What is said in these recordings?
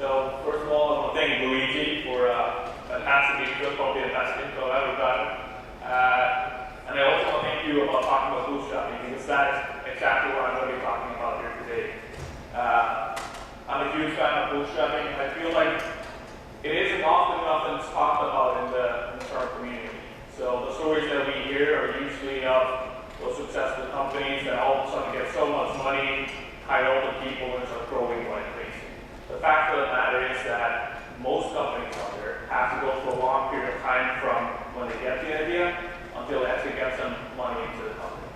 So first of all, I want to thank Luigi for a fantastic intro, probably the best intro I've ever done. And I also want to thank you about talking about bootstrapping, because that is exactly what I'm going to be talking about here today. I'm a huge fan of bootstrapping. I feel like it isn't often enough that's talked about in the startup community. So the stories that we hear are usually of those successful companies that all of a sudden get so much money, hire all the people, and start growing like crazy. The fact of the matter is that most companies out there have to go through a long period of time from when they get the idea until they actually get some money into the company.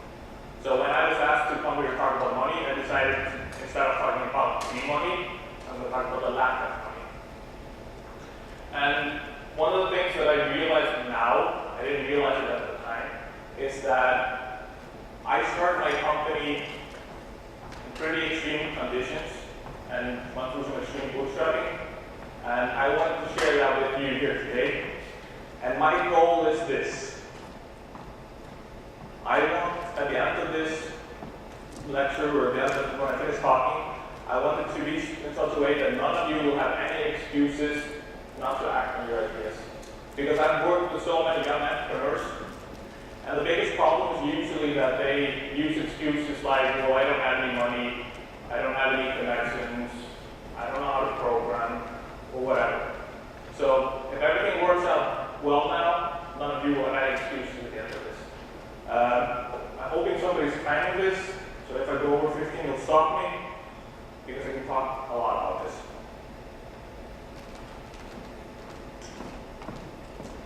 So when I was asked to come here to talk about money, I decided instead of talking about the money, I'm going to talk about the lack of money. And one of the things that I realize now, I didn't realize it at the time, is that I started my company in pretty extreme conditions and went through some extreme bootstrapping. And I wanted to share that with you here today. And my goal is this. I want, at the end of this lecture, or at the end of when I finish talking, I want it to be in such a way that none of you will have any excuses not to act on your ideas. Because I've worked with so many young entrepreneurs, and the biggest problem is usually that they use excuses like, oh, I don't have any money, I don't have any connections, I don't know how to program, or whatever. So if everything works out well now, none of you will have any excuses at the end of this. I'm hoping somebody's planning this, so if I go over 15, you'll stop me, because I can talk a lot about this.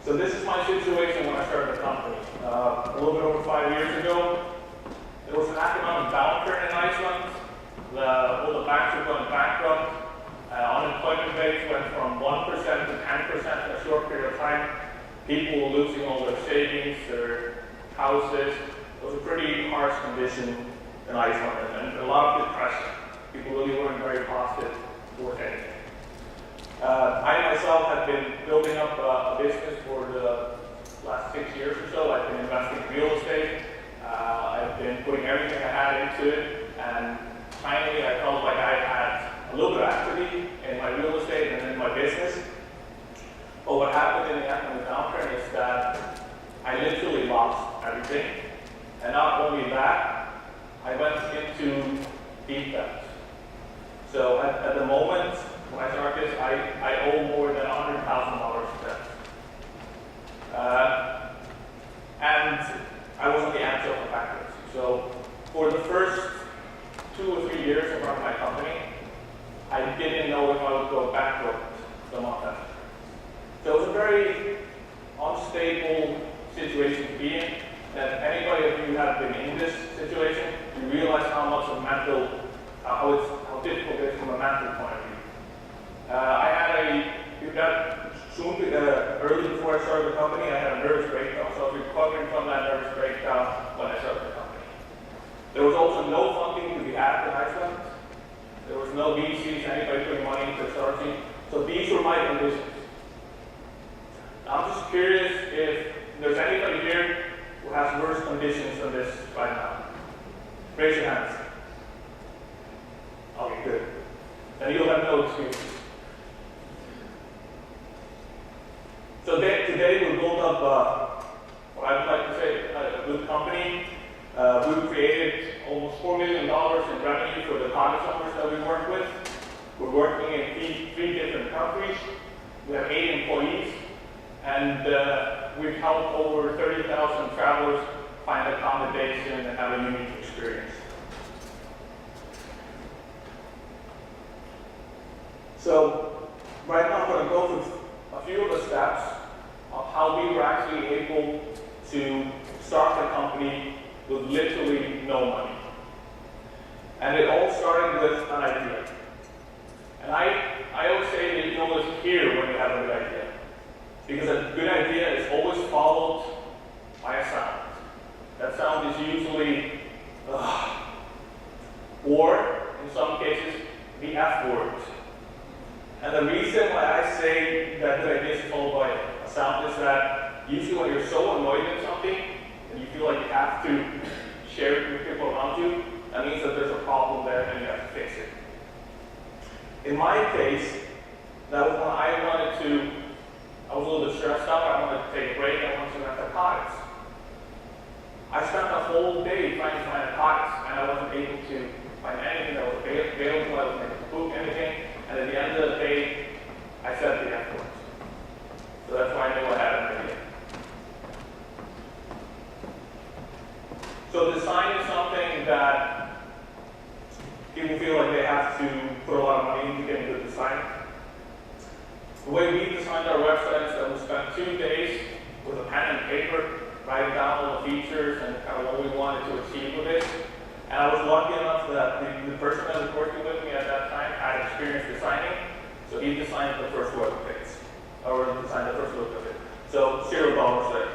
So this is my situation when I started the company. A little bit over 5 years ago, there was an economic downturn in Iceland. All the banks were going bankrupt. Unemployment rates went from 1% to 10% in a short period of time. People were losing all their savings, their houses. It was a pretty harsh condition in Iceland, and a lot of depression. People really weren't very positive towards anything. I myself have been building up a business for the last 6 years or so. I've been investing in real estate. I've been putting everything I had into it, and finally I felt like I had a little bit of equity in my real estate and in my business. But what happened in the economic downturn is that I literally lost everything. And not only that, I went into deep debt. So at the moment, when I started this, I owe more than $100,000 debt. And I was on the edge of a bankruptcy. So for the first 2 or 3 years of running my company, I didn't know if I would go bankrupt the month after. So it was a very unstable situation to be in. And anybody of you who have been in this situation, you realize how much of how difficult it is from a mental point of view. Early before I started the company, I had a nervous breakdown, so I was recovering from that nervous breakdown when I started the company. There was also no funding to be had in Iceland. There was no VCs, anybody putting money into starting. So these were my conditions. Now, I'm just curious if there's anybody here who has worse conditions than this right now. Raise your hands. Okay, good. Then you'll have no excuses. So today we'll build up what I would like to say a good company. We've created almost $4 million in revenue for the college numbers that we work with. We're working in three different countries. We have 8 employees, and we've helped over 30,000 travelers find accommodation and have a unique experience. So right now I'm going to go through a few of the steps of how we were actually able to start the company with literally no money. And it all started with an idea. And I always say that you can always hear when you have a good idea. Because a good idea is always followed by a sound. That sound is usually or in some cases the F word. And the reason why I say that good idea is followed by a sound is that usually when you're so annoyed at something and you feel like you have to share it with people around you, that means that there's a problem there and you have to fix it. In my case, That was when I was a little bit stressed out. I wanted to take a break. I wanted to rent narcotics. I spent the whole day trying to find narcotics, and I wasn't able to find anything that was available. I wasn't able to book anything. And at the end of the day, I said the F word. So that's why I knew I had an idea. So design is something that people feel like they have to put a lot of money into getting good design. The way we designed our website is that we spent 2 days with a pen and paper writing down all the features and kind of what we wanted to achieve with it. And I was lucky enough that the person that was working with me at that time had experience designing, so he designed the first web page, or designed the first look of it. So $0 there.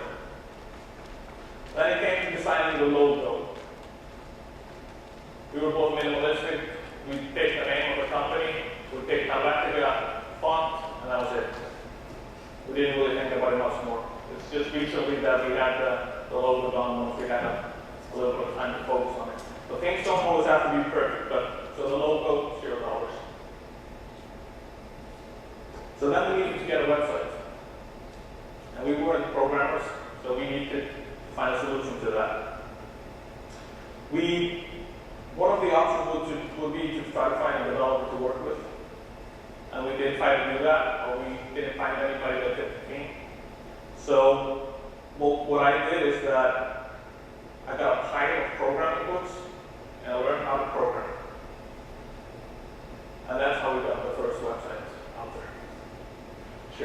Then it came to designing the logo. We were both minimalistic. We picked the name of the company, we picked Helvetica font, and that was it. We didn't really think about it much more. It's just recently that we had the logo done once we had a little bit of time to focus on it. So things don't always have to be perfect, but so the logo, $0. So then we needed to get a website. And we weren't programmers, so we needed to find a solution to that. One of the options would be to try to find a developer to work with. And we did try to do that, but we didn't find anybody that fit the team. So what I did is that I got a pile of programming books, and I learned how to program. And that's how we got the first website out there.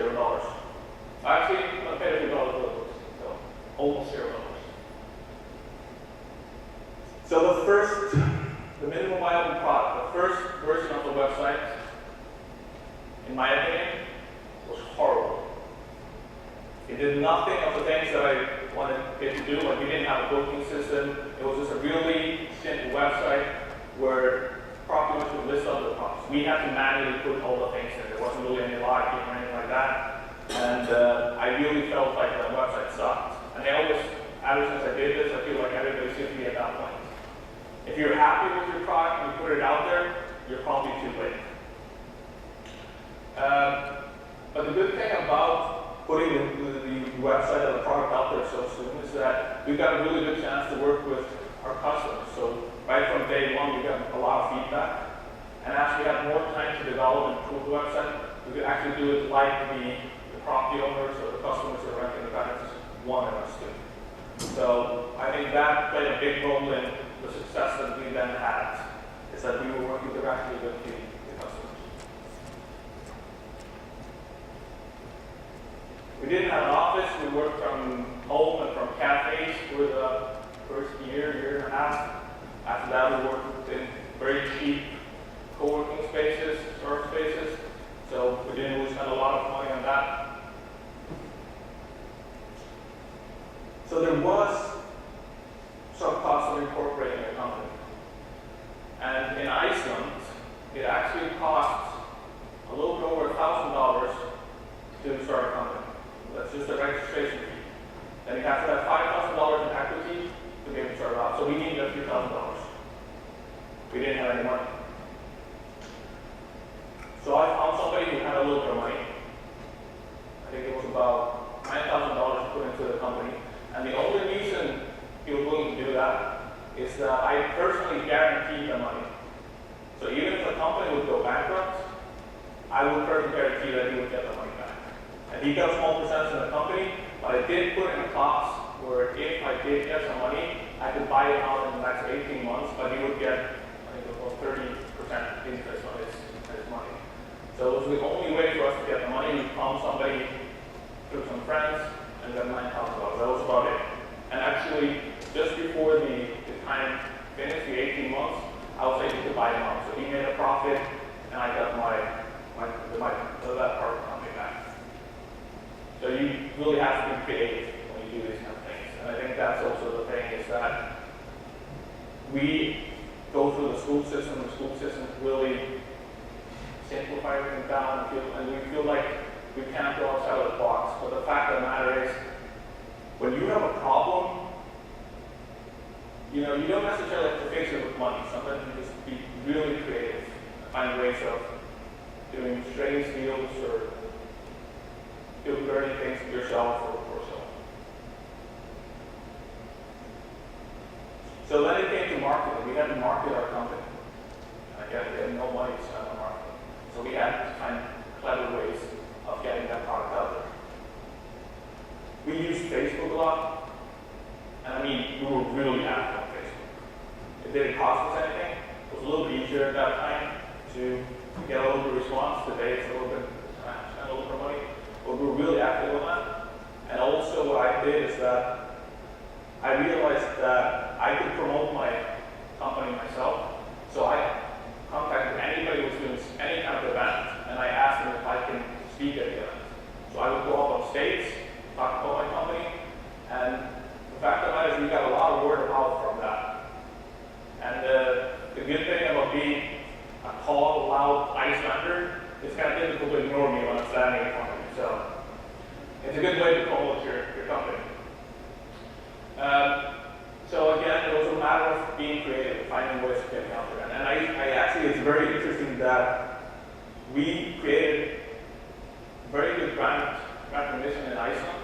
$0. Actually, I paid a few dollars for the books, so almost $0. So the minimum viable product, the first version of the website, in my opinion, was horrible. It did nothing of the things that I wanted it to do. Like, we didn't have a booking system. It was just a really simple website where properly would list all the props. We had to manually put all the things in. There wasn't really any logic or anything like that. And I really felt like the website sucked. And ever since I did this, I feel like everybody should be at that point. If you're happy with your product and you put it out there, you're probably too late. But the good thing about putting the website and the product out there so soon is that we've got a really good chance to work with our customers. So right from day one, we got a lot of feedback. And as we have more time to develop and improve the website, we could actually do it like the property owners or the customers that are renting the benefits wanted us to. So I think that played a big role in the success that we then had, is that we were working directly with the customers. We didn't have an office. We worked from home and from cafes for the first year and a half. After that, we worked in very cheap co-working spaces, storage spaces. So we didn't really spend a lot of money on that. So there was some cost of incorporating a company. And in Iceland, it actually costs a little bit over $1,000 to start a company. That's just a registration fee. Then you have to have $5,000 in equity to be able to start off. So we needed $3,000. We didn't have any money. So I found somebody who had a little bit of money. I think it was about $9,000 put into the company. And the only reason he was willing to do that is that I personally guaranteed the money. So even if the company would go bankrupt, I would personally guarantee that he would get the money back. And he got a small percentage in the company, but I did put in a clause where if I did get some money, I could buy it out in the next 18 months, but he would get, I think it was about 30% interest on his money. So it was the only way for us to get the money. We found somebody through some friends and got $9,000. That was about it. And actually, just before the time finished, the 18 months, I was able to buy him out. So he made a profit, and I got that part of the company back. So you really have to be creative when you do these kind of things. And I think that's also the thing, is that we go through the school system. The school system really simplify everything down, and we feel like we can't go outside of the box. But the fact of the matter is, when you have a problem, you don't necessarily have to fix it with money. Sometimes you just be really creative, find ways of doing strange deals or doing dirty things to yourself or so. So then it came to marketing. We had to market our company. We had no money to spend on marketing. So we had to find clever ways of getting that product out there. We used Facebook a lot. And I mean, we were really active on Facebook. It didn't cost us anything. It was a little bit easier at that time to get a little bit of response. Today it's a little bit, spend a little bit of money. But we were really active on that. And also what I did is that I realized that I could promote my company myself. So I contacted anybody who was doing any kind of event, and I asked them if I can speak at the event. So I would go up on stage, talk about my company, and the fact of the matter is we got a lot of word of mouth from that. And the good thing about being a tall, loud Icelander, it's kind of difficult to ignore me when I'm standing in front of you. So it's a good way to promote your company. So again, it was a matter of being creative, finding ways of getting out there. And I actually, it's very interesting that we created very good brand recognition in Iceland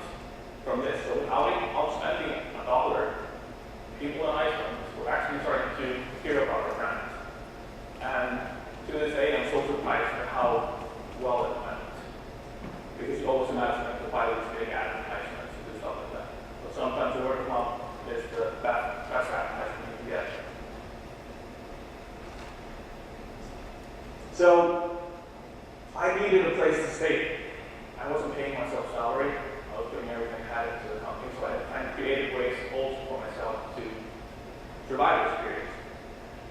from this. So without spending $1, people in Iceland were actually starting to hear about our brand. And to this day, I'm so surprised at how well it went. Because you always imagine that the pilot is big advertisements and do stuff like that. But sometimes the word of mouth is the best advertisement you can get. So I needed a place to stay. I wasn't paying myself salary. I was doing everything I had into the company, so I had to find creative ways also for myself to survive this period.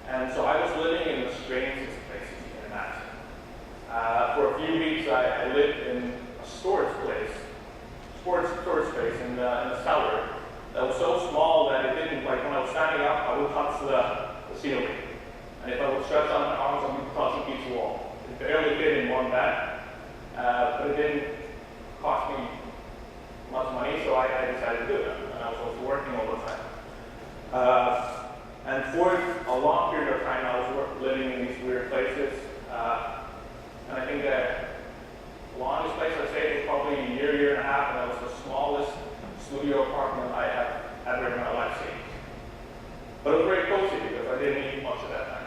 And so I was living in the strangest places you can imagine. For a few weeks, I lived in a storage space in the cellar that was so small that it didn't, like when I was standing up, I would touch the ceiling. And if I would stretch out my arms, I would touch each wall. It barely fit in one bed, but it didn't cost me much money, so I decided to do it. And I was also working all the time. And for a long period of time, I was living in these weird places. And I think that the longest place I stayed was probably a year and a half, and that was the smallest studio apartment I have ever in my life seen. But it was very cozy because I didn't eat much at that time.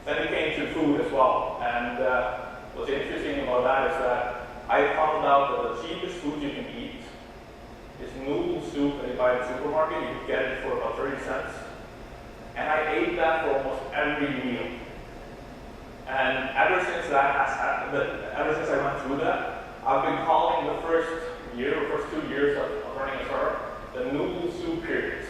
Then it came to food as well, and what's interesting about that is that I found out that the cheapest food you can eat is noodle soup that you buy in the supermarket. You can get it for about 30 cents. And I ate that for almost every meal. And ever since that has happened, ever since I went through that, I've been calling the first 2 years of running a startup the noodle soup periods.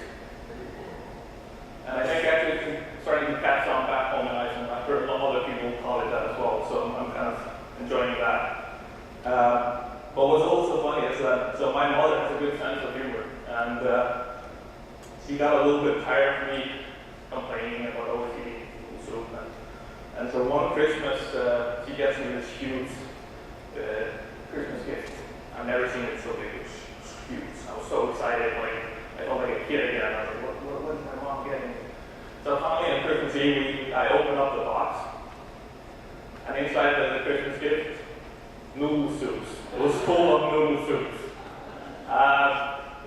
And I think actually it's starting to catch on back home in Iceland. I've heard a lot of other people call it that as well, so I'm kind of enjoying that. But what's also funny is that, so my mother has a good sense of humor, and she got a little bit tired of me complaining about always eating soup. And so one Christmas, she gets me this huge Christmas gift. I've never seen it so big. It was huge. I was so excited, like I felt like a kid again. I was like, what is my mom getting me? So finally on Christmas Eve, I opened up the box, and inside the Christmas gift, noodle soups. It was full of noodle soups.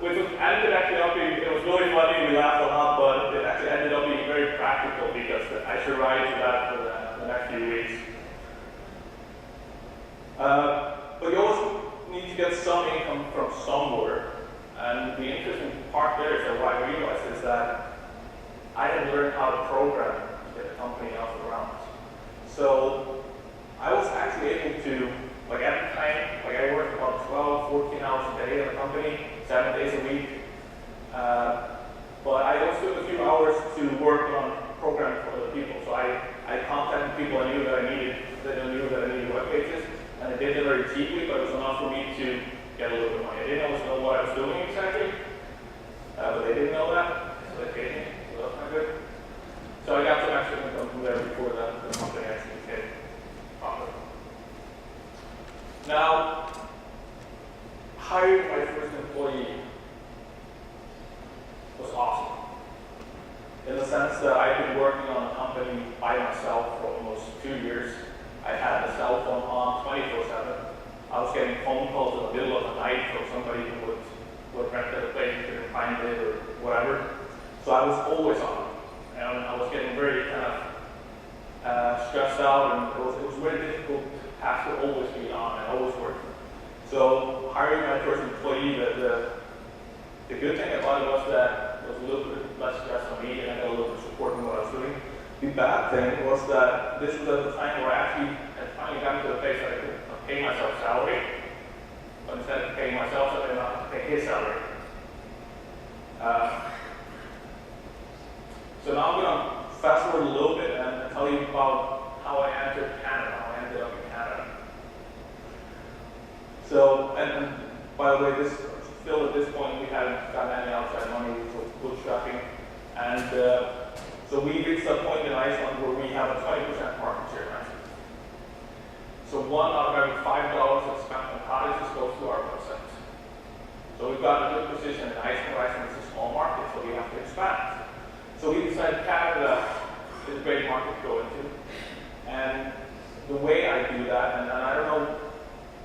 Which ended actually up being, it was really funny, we laughed a lot, but it actually ended up being very practical because I survived that for the next few weeks. But you always need to get some income from somewhere. And the interesting part there is that what I realized is that I had learned how to program to get the company off the ground. So I was actually able to, like at the time, like I worked about 12, 14 hours a day in the company, 7 days a week. But I also took a few hours to work on programming for other people. So I contacted people I knew that I needed web pages, and I did it very cheaply, but it was enough for me to get a little bit of money. I didn't always know what I was doing exactly, but they didn't know that, so they paid me, so that was kind of good. So I got some extra income from there before the company actually became profitable. Now, hiring my first employee was awesome. In the sense sense that I've been working on a company by myself for almost 2 years. I had the cell phone on 24/7. I was getting phone calls in the middle of the night from somebody who would rent a place and couldn't find it or whatever. So I was always on, and I was getting very kind of stressed out, and it was very difficult to have to always be on and always working. So hiring my first employee, the good thing about it was that it was a little bit less stress on me, and I got a little bit of support in what I was doing. The bad thing was that this was at the time where I actually had finally gotten to the place that I could pay myself salary, but instead of paying myself, I didn't have to pay his salary. So now I'm going to fast forward a little bit and tell you about how I entered Canada, how I ended up in Canada. So, and by the way, still at this point, we hadn't gotten any outside money for bootstrapping. And so we reached a point in Iceland where we have a 20% market share in Iceland. So 1 out of every $5 that's spent on cottages goes to our website. So we've got a good position in Iceland. Iceland is a small market, so we have to expand. So we decided Canada is a great market to go into. And the way I do that, and I don't know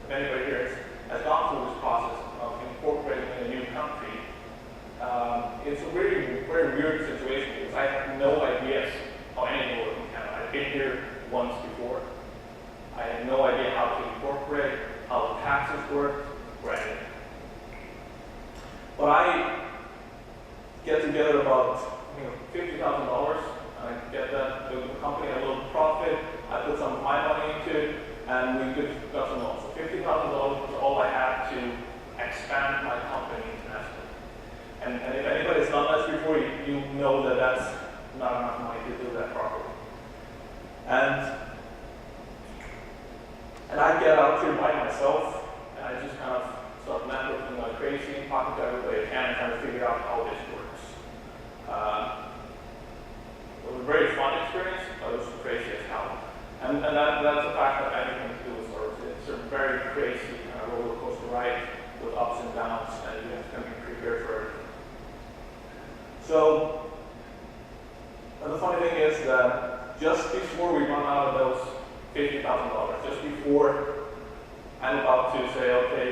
if anybody here has gone through this process of incorporating in a new country, it's a very, very weird situation because I have no idea how anything works in Canada. I've been here once before. I had no idea how to incorporate, how the taxes work, or anything. But I get together about $50,000, and I get that the company had a little profit. I put some of my money into it, and we got some loans. So $50,000 was all I had to expand my company internationally. And if anybody's done this before, you know that that's not enough money to do that properly. And I get out here by myself, and I just kind of start networking like crazy, talking to everybody I can, and trying to figure out how this works. It was a very fun experience, but it was crazy as hell. And that's the fact that anything to do with startups. It's a very crazy kind of roller coaster ride with ups and downs, and you have to be prepared for everything. So, and the funny thing is that just before we run out of those $50,000, just before I'm about to say, okay,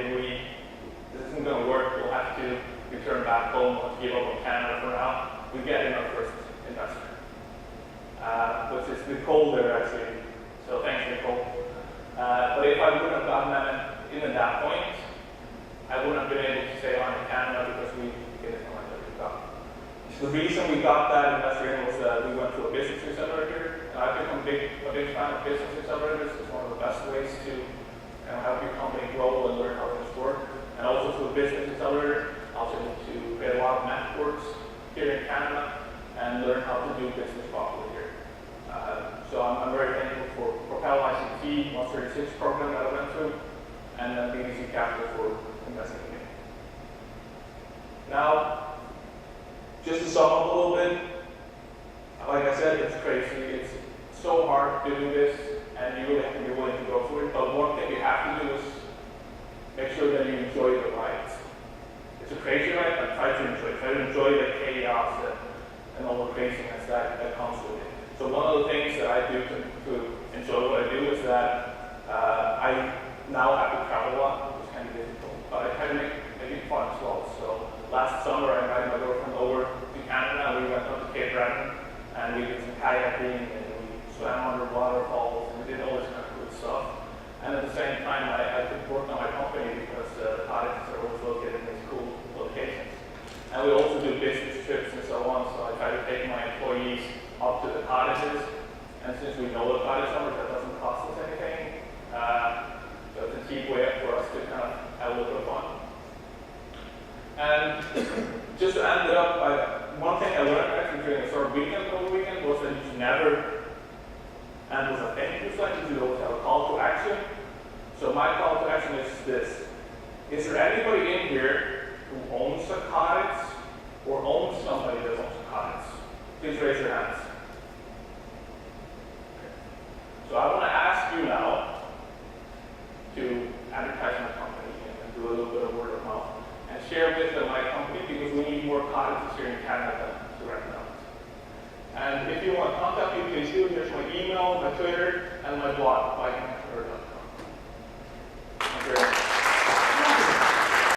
this isn't going to work, we'll have to return back home, we'll have to give up on Canada for now, we get in our first investor, which is Nicole there actually, so thanks Nicole. But if I wouldn't have gotten that in at that point, I wouldn't have been able to stay on in Canada because we didn't know what we got. The reason we got that investor in was that we went to a business accelerator, and I've become a big fan of business accelerators. It's one of the best ways to help your company grow and learn how things work. And also through a business accelerator, I was able to create a lot of networks here in Canada and learn how to do business properly here. So I'm very thankful for Propel ICT 136 program that I went through, and then BDC Capital for investing in me. Now, just to sum up a little bit, like I said, it's crazy. It's so hard to do this, and you really have to be willing to go through it. But one thing you have to do is make sure that you enjoy the ride. It's a crazy ride, but try to enjoy it. Try to enjoy the chaos and all the craziness that comes with it. So one of the things that I do to enjoy what I do is that I now have to travel a lot, which is kind of difficult. But I try to make it fun as well. So last summer, I invited my girlfriend over to Canada, and we went up to Cape Breton, and we did some kayaking, and we swam under waterfalls, and we did all this kind of cool stuff. And at the same time, I could work on my company because the cottages are always located in these cool locations. And we also do business trips and so on, so I try to take my employees up to the cottages. And since we know the cottage numbers, that doesn't cost us anything. So it's a cheap way for us to kind of have a little bit of fun. And just to end it up, one thing I learned actually during the startup weekend over the weekend was that you should never end with a thank you slide. You should always have a call to action. So my call to action is this. Is there anybody in here who owns a cottage or owns somebody that owns a cottage? Please raise your hands. So I want to ask you now to advertise my company and do a little bit of word of mouth and share with them my company because we need more cottages here in Canada to rent out. if you want to contact me, please do. Here's my email, my Twitter, and my blog, 5